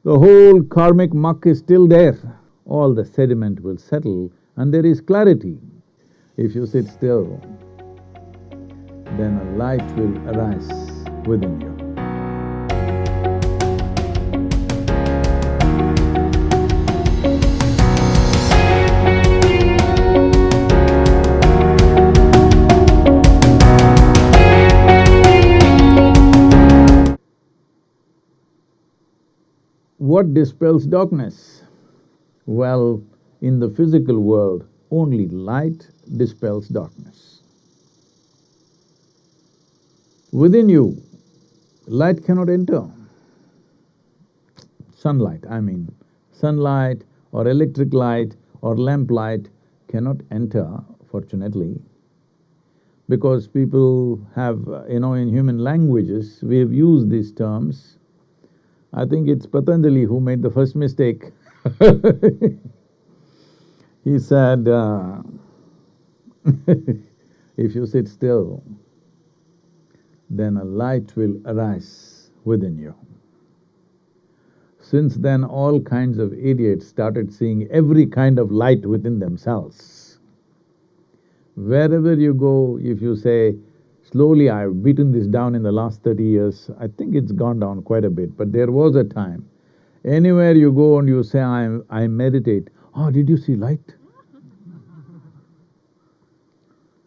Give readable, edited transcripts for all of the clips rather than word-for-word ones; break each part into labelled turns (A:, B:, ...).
A: The whole karmic muck is still there. All the sediment will settle and there is clarity. If you sit still, then a light will arise within you. What dispels darkness? Well, in the physical world, only light dispels darkness. Within you, light cannot enter. Sunlight, I mean, sunlight or electric light or lamp light cannot enter, fortunately, because people have, in human languages, we have used these terms. I think it's Patanjali who made the first mistake. He said, if you sit still, then a light will arise within you. Since then, all kinds of idiots started seeing every kind of light within themselves. Wherever you go, if you say, slowly I've beaten this down in the last 30 years, I think it's gone down quite a bit, but there was a time. Anywhere you go and you say, I meditate, oh, did you see light?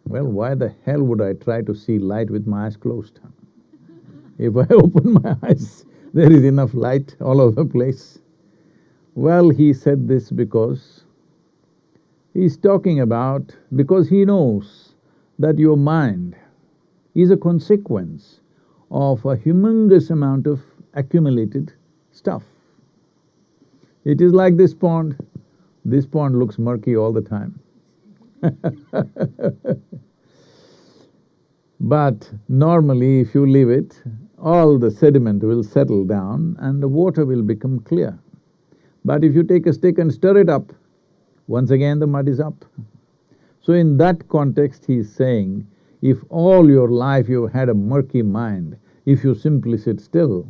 A: Well, why the hell would I try to see light with my eyes closed? If I open my eyes, there is enough light all over the place. Well, he said this because he's talking about, because he knows that your mind is a consequence of a humongous amount of accumulated stuff. It is like this pond looks murky all the time. But normally, if you leave it, all the sediment will settle down and the water will become clear. But if you take a stick and stir it up, once again the mud is up. So in that context, he's saying, if all your life you've had a murky mind, if you simply sit still,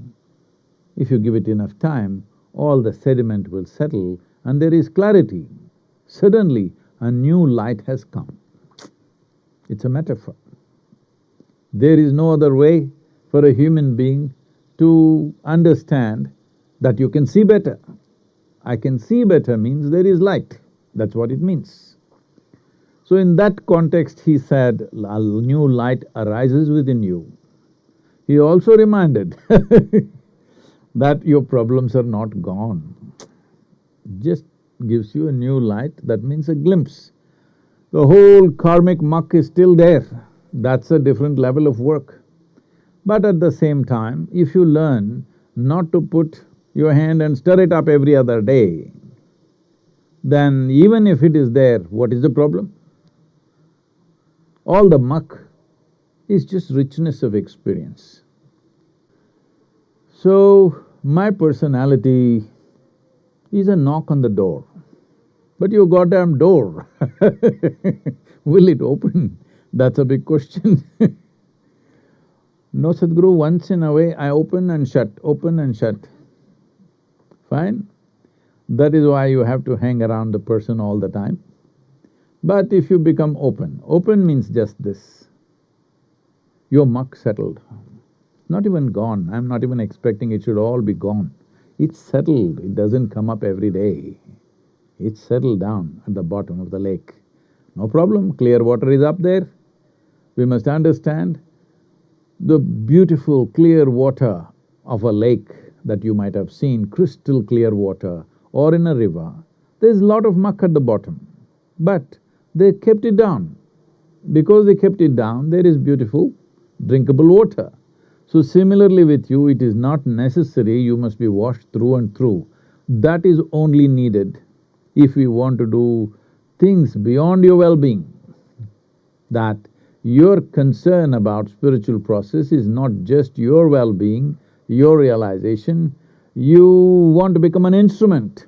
A: if you give it enough time, all the sediment will settle and there is clarity. Suddenly, a new light has come. It's a metaphor. There is no other way for a human being to understand that you can see better. I can see better means there is light. That's what it means. So in that context, he said, a new light arises within you. He also reminded that your problems are not gone. Just gives you a new light, that means a glimpse. The whole karmic muck is still there. That's a different level of work. But at the same time, if you learn not to put your hand and stir it up every other day, then even if it is there, what is the problem? All the muck is just richness of experience. So, my personality is a knock on the door. But your goddamn door, will it open? That's a big question. No, Sadhguru, once in a way I open and shut, open and shut. Fine? That is why you have to hang around the person all the time. But if you become open, open means just this. Your muck settled. Not even gone, I'm not even expecting it should all be gone. It's settled, it doesn't come up every day. It's settled down at the bottom of the lake. No problem, clear water is up there. We must understand the beautiful clear water of a lake that you might have seen, crystal clear water, or in a river. There's a lot of muck at the bottom, but they kept it down. Because they kept it down, there is beautiful, drinkable water. So similarly with you, it is not necessary you must be washed through and through. That is only needed if we want to do things beyond your well-being. That your concern about spiritual process is not just your well-being, your realization, you want to become an instrument.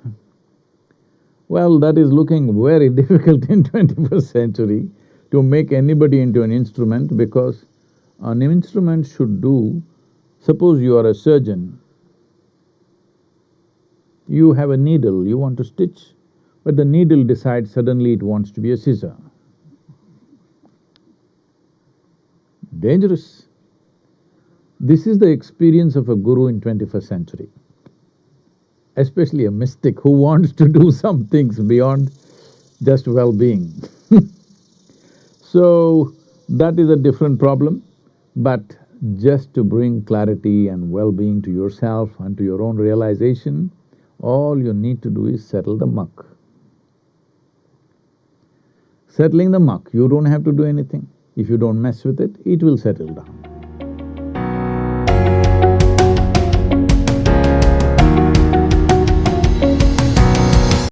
A: Well, that is looking very difficult in 21st century to make anybody into an instrument, because an instrument should do, suppose you are a surgeon, You have a needle, you want to stitch, but the needle decides suddenly it wants to be a scissor. Dangerous. This is the experience of a guru in 21st century, especially a mystic who wants to do some things beyond just well-being. So, that is a different problem, but just to bring clarity and well-being to yourself and to your own realization, all you need to do is settle the muck. Settling the muck, you don't have to do anything. If you don't mess with it, it will settle down.